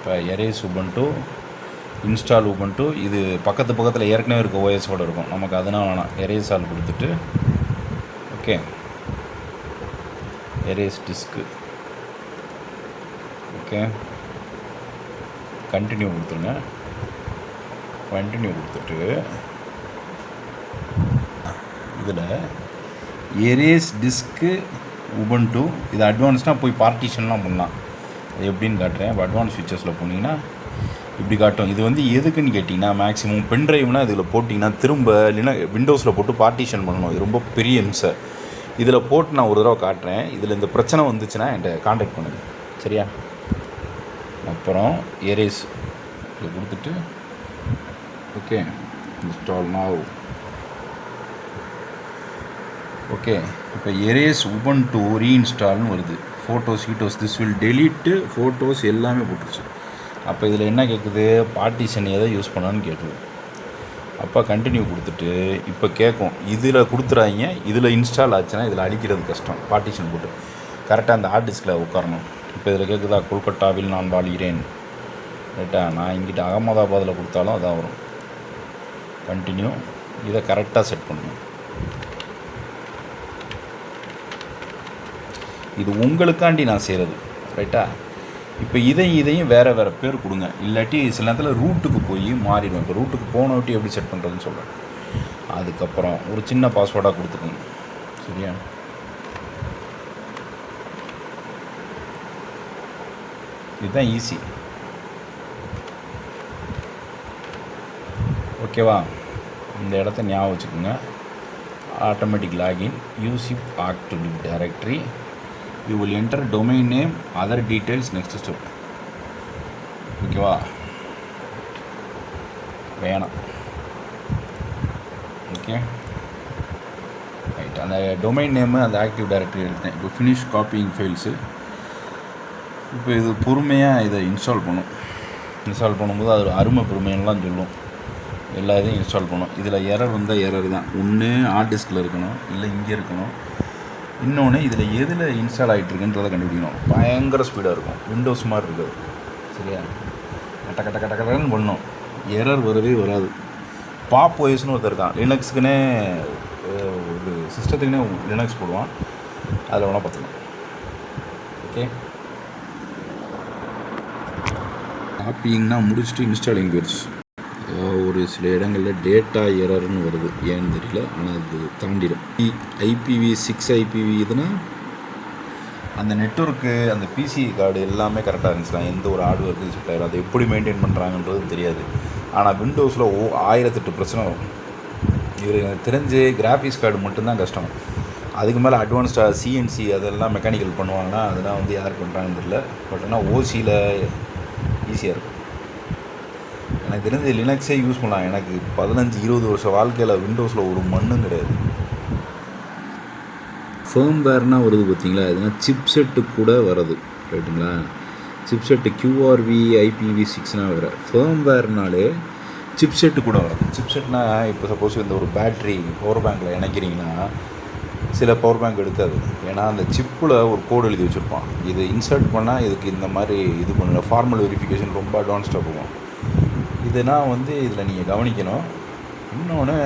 இப்போ erase Ubuntu, install Ubuntu, இது பக்கத்தில் ஏற்கனவே இருக்க ஓஎஸோடு இருக்கும். நமக்கு அதனால் வேணாம். எரேஸ் ஆல் கொடுத்துட்டு okay, erase disc okay, continue கொடுத்துருங்க. கண்டினியூ கொடுத்துட்டு இதில் எரேஸ் டிஸ்க்கு உபுண்டு, இது அட்வான்ஸ்னால் போய் பார்ட்டிஷன்லாம் பண்ணலாம். அது எப்படின்னு காட்டுறேன். இப்போ அட்வான்ஸ் ஃபீச்சர்ஸில் போனீங்கன்னா இப்படி காட்டும். இது வந்து எதுக்குன்னு கேட்டிங்கன்னா, மேக்ஸிமம் பென் ட்ரைவ்னால் இதில் போட்டிங்கன்னா திரும்ப இல்லைன்னா விண்டோஸில் போட்டு பார்ட்டிஷன் பண்ணணும். இது ரொம்ப பெரிய இம்சை. இதில் போட்டு நான் ஒரு தடவை காட்டுறேன். இதில் இந்த பிரச்சனை வந்துச்சுன்னா என்கிட்ட காண்டாக்ட் பண்ணுங்கள், சரியா? அப்புறம் எரேஸ் இதை கொடுத்துட்டு ஓகே, இன்ஸ்டால் நாவ். ஓகே, இப்போ எரேஸ் உபுண்டு ரீஇன்ஸ்டால்னு வருது. ஃபோட்டோஸ் ஹீட்டோஸ் திஸ் வில் டெலீட்டு ஃபோட்டோஸ் எல்லாமே போட்டுருச்சு. அப்போ இதில் என்ன கேட்குது, பார்ட்டிஷன் எதை யூஸ் பண்ணான்னு கேட்குது. அப்போ கண்டினியூ கொடுத்துட்டு இப்போ கேட்கும், இதில் கொடுத்துறாங்க. இதில் இன்ஸ்டால் ஆச்சுன்னா இதில் அடிக்கிறது கஷ்டம். பார்ட்டிஷன் போட்டு கரெக்டாக அந்த ஹார்ட் டிஸ்கில் உட்காரணும். இப்போ இதில் கேட்குதா, கொல்கட்டாவில் நான் வாழ்கிறேன், ரைட்டா? நான் இங்கிட்ட அகமதாபாத்தில் கொடுத்தாலும் அதான் வரும். கண்டினியூ, இதை கரெக்டாக செட் பண்ணணும். இது உங்களுக்காண்டி நான் செய்கிறது, ரைட்டா? இப்போ இதையும் வேறு பேர் கொடுங்க. இல்லாட்டி சில நேரத்தில் ரூட்டுக்கு போய் மாறிடும். இப்போ ரூட்டுக்கு போனவட்டி எப்படி செட் பண்ணுறதுன்னு சொல்கிறேன். அதுக்கப்புறம் ஒரு சின்ன பாஸ்வேர்டாக கொடுத்துக்கோங்க, சரியா? இதுதான் ஈஸி, ஓகேவா? இந்த இடத்த ஞாபகம் வச்சுக்கோங்க. Automatic login, Yusuf active directory, you will enter domain name, other details, next step. ஓகேவா? வேணாம், ஓகே ரைட். அந்த டொமைன் நேமு அந்த ஆக்டிவ் டைரக்டரி எடுத்தேன். இப்போ ஃபினிஷ் காப்பிங் ஃபைல்ஸு. இப்போ இது பொறுமையாக இதை இன்ஸ்டால் பண்ணும். இன்ஸ்டால் பண்ணும்போது அது அருமை பொறுமையெல்லாம் சொல்லும். எல்லா இதையும் இன்ஸ்டால் பண்ணும். இதில் எரர் வந்தால் எரர் தான். ஒன்று ஹார்ட் டிஸ்கில் இருக்கணும், இல்லை இங்கே இருக்கணும். இன்னொன்று இதில் எதில் இன்ஸ்டால் ஆகிட்டுருக்குன்றதை கண்டுபிடிக்கணும். பயங்கர ஸ்பீடாக இருக்கும், விண்டோஸ் மாதிரி இருக்காது, சரியா? கட்டன்னு பண்ணும், எரர் வரவே வராது. பாப் ஓஎஸ்னு ஒருத்தர் இருக்கான், லினக்ஸுக்குன்னே ஒரு சிஸ்டத்துக்குன்னே லினக்ஸ் போடுவான். அதில் வேணால் பார்த்துக்கலாம், ஓகே? காப்பிங்னா முடிச்சுட்டு இன்ஸ்டாலிங் போயிடுச்சு. ஒரு சில இடங்களில் டேட்டா எரர்னு வருது, ஏன்னு தெரியல. ஆனால் அது தாண்டிடும். IPv6 ஐபிவி இதுனா அந்த நெட்வொர்க்கு, அந்த பிசி கார்டு எல்லாமே கரெக்டாக இருந்துச்சுலாம், எந்த ஒரு ஹார்ட்வேருக்கு செட் ஆகிடும். அதை எப்படி மெயின்டைன் பண்ணுறாங்கன்றது தெரியாது. ஆனால் விண்டோஸில் 1008 பிரச்சனை வரும். இது எனக்கு தெரிஞ்சு கிராஃபிக்ஸ் கார்டு மட்டும்தான் கஷ்டம். அதுக்கு மேலே அட்வான்ஸ்டாக சிஎன்சி அதெல்லாம் மெக்கானிக்கல் பண்ணுவாங்கன்னா அதெல்லாம் வந்து யார் பண்ணுறாங்கன்னு தெரியல. பட் ஆனால் ஓசியில் ஈஸியாக இருக்கும். எனக்கு தெரிஞ்சு லினக்ஸே யூஸ் பண்ணலாம். எனக்கு 15-20 வருஷம் வாழ்க்கையில் விண்டோஸில் ஒரு மண்ணும் கிடையாது. ஃபேர்ம்வேர்னால் வருது பார்த்தீங்களா, இதுனா சிப்செட்டு கூட வருது, ரைட்டுங்களா? சிப்செட்டு QRV IPv6னா வேறு. ஃபேர்ம்வேர்னாலே சிப்செட்டு கூட வருது. சிப்செட்னா இப்போ சப்போஸ் இந்த ஒரு பேட்ரி பவர் பேங்க்கில் இணைக்கிறீங்கன்னா சில பவர் பேங்க் எடுக்காது. ஏன்னா அந்த சிப்பில் ஒரு கோடு எழுதி வச்சுருப்பான், இது இன்சர்ட் பண்ணால் இதுக்கு இந்த மாதிரி இது பண்ணல, ஃபார்மல் வெரிஃபிகேஷன் ரொம்ப அட்வான்ஸ்டாக போகும். இதுனா வந்து இதில் நீங்கள் கவனிக்கணும். இன்னொன்று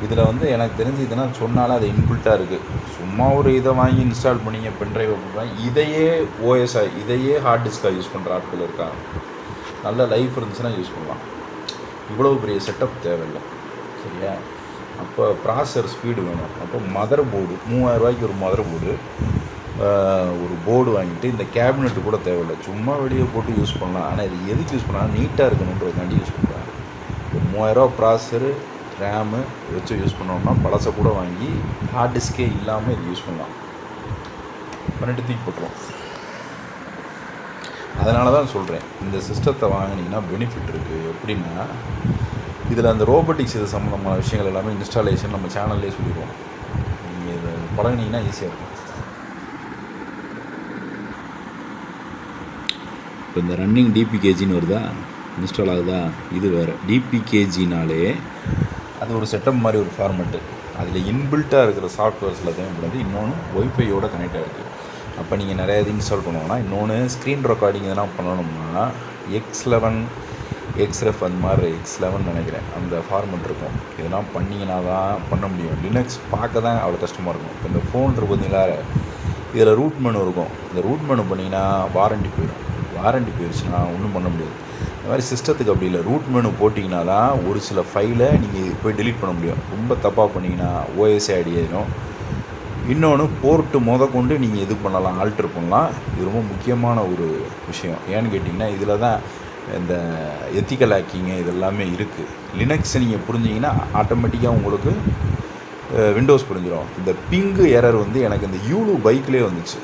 இதில் வந்து எனக்கு தெரிஞ்சு இதுனா சொன்னாலும் அது இன்பில்ட்டாக இருக்குது. சும்மா ஒரு இதை வாங்கி இன்ஸ்டால் பண்ணிங்க, பென்ட்ரைவ் பண்ணுறாங்க. இதையே ஓஎஸ்ஐ, இதையே ஹார்ட் டிஸ்காக யூஸ் பண்ணுற ஆட்கள் இருக்காங்க. நல்ல லைஃப் இருந்துச்சுன்னா யூஸ் பண்ணலாம். இவ்வளோ பெரிய செட்டப் தேவையில்லை, சரியா? அப்போ ப்ராசஸர் ஸ்பீடு வேணும். அப்போ மதர் போர்டு, 3000 ரூபாய்க்கு ஒரு மதர் போர்டு, ஒரு போர்டு வாங்கிட்டு இந்த கேபினெட்டு கூட தேவையில்லை, சும்மா வெளியே போட்டு யூஸ் பண்ணலாம். ஆனால் இது எதுக்கு யூஸ் பண்ணால் நீட்டாக இருக்கணுன்றதுக்காண்டி யூஸ் பண்ணுறாங்க. ஒரு 3000 ப்ராசஸரு, ரேமு வச்சு யூஸ் பண்ணோம்னா பழசை கூட வாங்கி ஹார்ட் டிஸ்கே இல்லாமல் இது யூஸ் பண்ணலாம். பண்ணிட்டு தூக்கி போட்டுருவோம். அதனால தான் சொல்கிறேன், இந்த சிஸ்டத்தை வாங்கினீங்கன்னா பெனிஃபிட் இருக்குது. எப்படின்னா இதில் அந்த ரோபோட்டிக்ஸ் இது சம்மந்தமான விஷயங்கள் எல்லாமே இன்ஸ்டாலேஷன் நம்ம சேனல்லே சொல்லிடுவோம். நீங்கள் இதை பழகினீங்கன்னா ஈஸியாக இருக்கும். இப்போ இந்த ரன்னிங் டிபிகேஜின்னு வருதா, இன்ஸ்டால் ஆகுதா, இது வேறு. டிபிகேஜினாலே அது ஒரு செட்டப் மாதிரி ஒரு ஃபார்மெட்டு. அதில் இன்பில்ட்டாக இருக்கிற சாஃப்ட்வேர்ஸில் தான் வந்து இன்னொன்று ஒய்ஃபையோட கனெக்ட் ஆகிருக்கு. அப்போ நீங்கள் நிறைய இது இன்ஸ்டால் பண்ணுவோன்னா, இன்னொன்று ஸ்க்ரீன் ரெக்கார்டிங் எதனா பண்ணணும்னா X11 Xref அந்த மாதிரி X11 நினைக்கிறேன் அந்த ஃபார்மெட் இருக்கும். இதெல்லாம் பண்ணிங்கன்னா தான் பண்ண முடியும். லினக்ஸ் பார்க்க தான் அவ்வளோ கஷ்டமாக இருக்கும். இப்போ இந்த ஃபோன் இருக்குது பார்த்தீங்களா, இதில் ரூட் மெனு இருக்கும். இந்த ரூட் மெனு பண்ணிங்கன்னா வாரண்ட்டி போயிடும். வாரண்ட்டி போயிடுச்சுன்னா ஒன்றும் பண்ண முடியாது. இந்த மாதிரி சிஸ்டத்துக்கு அப்படி இல்லை. ரூட் மெனு போட்டிங்கன்னா தான் ஒரு சில ஃபைலை நீங்கள் போய் டெலீட் பண்ண முடியும். ரொம்ப தப்பாக பண்ணிங்கன்னா OS ஐடி ஆயிடும். இன்னொன்று போர்ட்டு கொண்டு நீங்கள் இது பண்ணலாம், ஆல்ட்ரு பண்ணலாம். இது ரொம்ப முக்கியமான ஒரு விஷயம். ஏன்னு கேட்டிங்கன்னா இதில் தான் இந்த எத்திக்கல் ஹேக்கிங்கு இதெல்லாமே இருக்குது. லினக்ஸ் நீங்கள் புரிஞ்சிங்கன்னா ஆட்டோமேட்டிக்காக உங்களுக்கு விண்டோஸ் புரிஞ்சிடும். இந்த பிங்கு எரர் வந்து எனக்கு இந்த யூலு பைக்லேயே வந்துச்சு.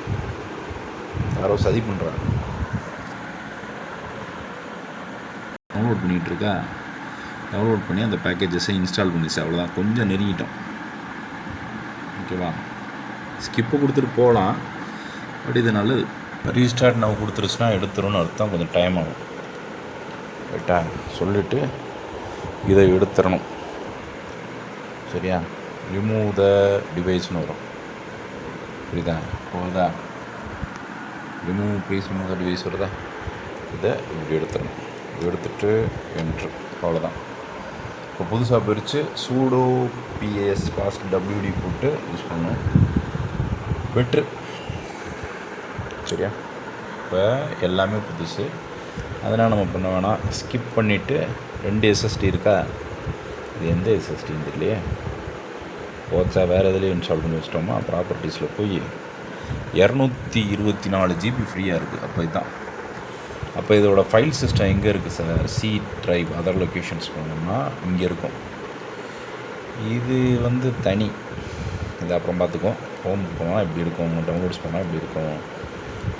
யாரோ சதி பண்ணுறாங்க. டவுன்லோட் பண்ணிகிட்ருக்கா, டவுன்லோட் பண்ணி அந்த பேக்கேஜஸை இன்ஸ்டால் பண்ணிச்சு. அவ்வளோதான், கொஞ்சம் நெருங்கிட்டோம். ஓகேவா, ஸ்கிப்பை கொடுத்துட்டு போகலாம். பட் இது நல்லது. ரீஸ்டார்ட் நம்ம கொடுத்துருச்சுன்னா எடுத்துருன்னு அர்த்தம். கொஞ்சம் டைம் ஆகும். ரைட்டா, சொல்லிவிட்டு இதை எடுத்துடணும். சரியா, ரிமூவ் த டிவைஸ்னு வரும். புரியுதா, போகுதா? ரிமூவ் த டிவைஸ் வருதா? இதை இப்படி எடுத்துடணும். எடுத்துகிட்டு என்ட்ரு, அவ்வளோதான். இப்போ புதுசாக பிரித்து சூடோ PS பாஸ்ட் WD போட்டு யூஸ் பண்ணணும். பெட்ரு. சரியா, இப்போ எல்லாமே புதுசு. அதனால் நம்ம பண்ண வேணாம், ஸ்கிப் பண்ணிவிட்டு 2 SSD இருக்கா, இது எந்த SSDன்னு தெரியலையே, போச்சா வேறு எதுலேயும் இன்ஸ்டால் பண்ணி வச்சிட்டோமா. ப்ராப்பர்ட்டிஸில் போய் 224 GB ஃப்ரீயாக இருக்குது. அப்போ இதுதான். அப்போ இதோட ஃபைல் சிஸ்டம் எங்கே இருக்குது sir? C drive other locations போனோம்னா இங்கே இருக்கும். இது வந்து தனி, இது அப்புறம் பார்த்துக்கோம். ஹோம் போனால் இப்படி இருக்கும், டவுன்லோட்ஸ் போனால் இப்படி இருக்கும்.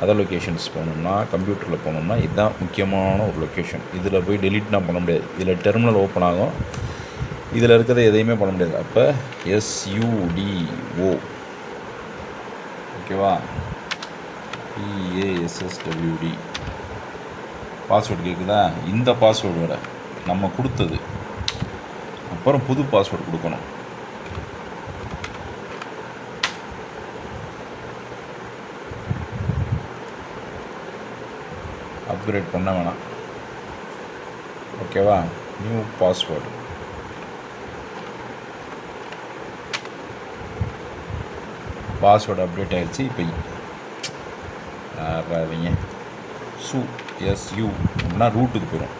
அதர் லொக்கேஷன்ஸ் போகணும்னா கம்ப்யூட்டரில் போனோம்னா இதுதான் முக்கியமான ஒரு லொக்கேஷன். இதில் போய் டெலீட்னா பண்ண முடியாது. இதில் டெர்மினல் ஓப்பன் ஆகும், இதில் இருக்கிறத எதையுமே பண்ண முடியாது. அப்போ SUDO, ஓகேவா, PASSWD பாஸ்வேர்டு கேட்குதா? இந்த பாஸ்வேர்டு வர நம்ம கொடுத்தது, அப்புறம் புது பாஸ்வேர்டு கொடுக்கணும். அப்கிரேட் பண்ண வேணாம். ஓகேவா, நியூ பாஸ்வேர்டு. பாஸ்வேர்டு அப்டேட் ஆகிடுச்சு. இப்போ அவங்க SU அப்படின்னா ரூட்டுக்கு போயிடும்.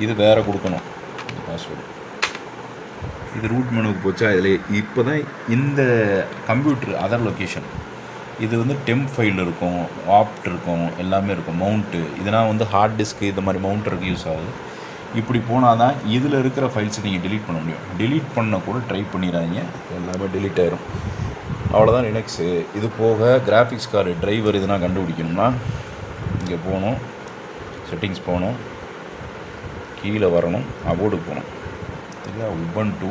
இது வேறு கொடுக்கணும் இந்த பாஸ்வேர்டு. இது ரூட் மெனுவுக்கு போச்சா. இதில் இப்போ தான் இந்த கம்ப்யூட்டர் அதர் லொக்கேஷன் இது வந்து டெம்ப் ஃபைல் இருக்கும், ஆப்ட் இருக்கும், எல்லாமே இருக்கும். மவுண்ட்டு இதெல்லாம் வந்து ஹார்ட் டிஸ்க்கு இந்த மாதிரி மவுண்டருக்கு யூஸ் ஆகுது. இப்படி போனால் தான் இதில் இருக்கிற ஃபைல்ஸை நீங்கள் டெலீட் பண்ண முடியும். டெலீட் பண்ண கூட ட்ரை பண்ணிடுறாங்க, எல்லாமே டெலீட் ஆயிரும். அவ்வளோதான் லினக்ஸு. இது போக கிராஃபிக்ஸ் கார்டு டிரைவர் இதெல்லாம் கண்டுபிடிக்கணும்னா இங்கே போகணும், செட்டிங்ஸ் போகணும், கீழே வரணும், அபோர்டுக்கு போகணும். இல்லை உபன்டு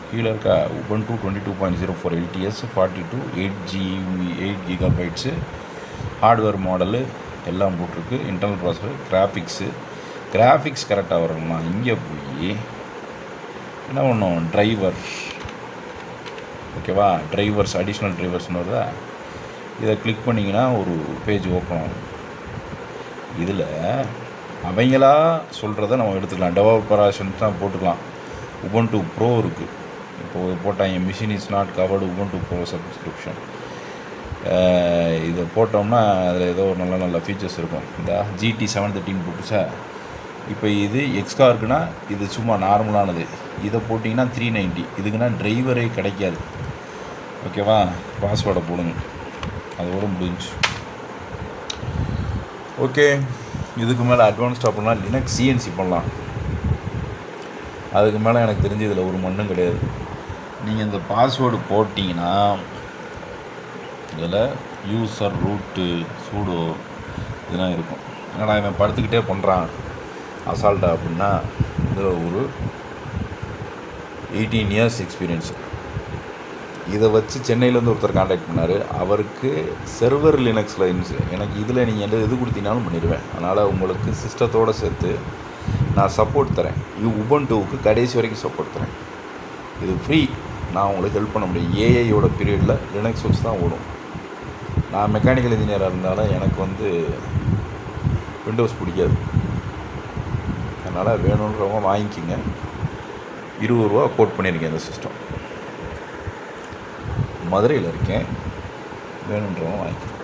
கீழே இருக்கா, உபன்டு 22.04 LTS 42 8 GB ஹார்ட்வேர் மாடலு எல்லாம் போட்டிருக்கு. இன்டர்னல் ப்ராசஸர், கிராஃபிக்ஸ் கரெக்டாக வரணும்னா இங்கே போய் என்ன பண்ணணும், டிரைவர். ஓகேவா, டிரைவர்ஸ் அடிஷ்னல் டிரைவர்ஸ்னு வருதா, இதை கிளிக் பண்ணிங்கன்னா ஒரு பேஜ் ஓப்பன் ஆகும். இதில் அவங்களா சொல்கிறத நம்ம எடுத்துக்கலாம். டெவலப்பர் ஆப்ஷன்ஸ் தான் போட்டுக்கலாம். உபன்டு ப்ரோ இருக்குது. இப்போது போட்டாங்க machine is not covered Ubuntu Pro subscription. இதை போட்டோம்னா அதில் ஏதோ ஒரு நல்ல ஃபீச்சர்ஸ் இருக்கும். இந்த GT 713 போட்டுச்சா. இப்போ இது எக்ஸ்ட்ரா இருக்குன்னா இது சும்மா நார்மலானது. இதை போட்டிங்கன்னா 390. இதுக்குன்னா டிரைவரே கிடைக்காது. ஓகேவா, பாஸ்வேர்டை போடுங்க, அதோடு முடிஞ்சு. ஓகே, இதுக்கு மேலே அட்வான்ஸ்டாக பண்ணலாம். லினக்ஸ் CNC பண்ணலாம். அதுக்கு மேலே எனக்கு தெரிஞ்சு இதில் ஒரு மண்ணும் கிடையாது. நீங்கள் இந்த பாஸ்வேர்டு போட்டிங்கன்னா இதில் யூசர் ரூட்டு சூடோ இதெல்லாம் இருக்கும். ஏன்னா இவன் படுத்துக்கிட்டே பண்ணுறான் அசால்ட்டா அப்படின்னா இதில் ஒரு 18 years எக்ஸ்பீரியன்ஸு. இதை வச்சு சென்னையிலேருந்து ஒருத்தர் காண்டாக்ட் பண்ணார். அவருக்கு செர்வர் லினக்ஸில் இருந்துச்சு. எனக்கு இதில் நீங்கள் எது கொடுத்தீங்கனாலும் பண்ணிடுவேன். அதனால் உங்களுக்கு சிஸ்டத்தோடு சேர்த்து நான் சப்போர்ட் தரேன். உபன்டுவுக்கு கடைசி வரைக்கும் சப்போர்ட் தரேன். இது ஃப்ரீ. நான் உங்களுக்கு ஹெல்ப் பண்ண முடியும். ஏஐயோட பீரியடில் லினக்ஸ் வச்சு தான் ஓடும். நான் மெக்கானிக்கல் இன்ஜினியராக இருந்தாலும் எனக்கு வந்து விண்டோஸ் பிடிக்காது. அதனால் வேணுன்றவங்க வாங்கிக்கிங்க. 20 ரூபா கோட் பண்ணியிருக்கேன் இந்த சிஸ்டம். மதுரையில் இருக்கேன், வேணுன்றவங்க வாங்கிக்கோங்க.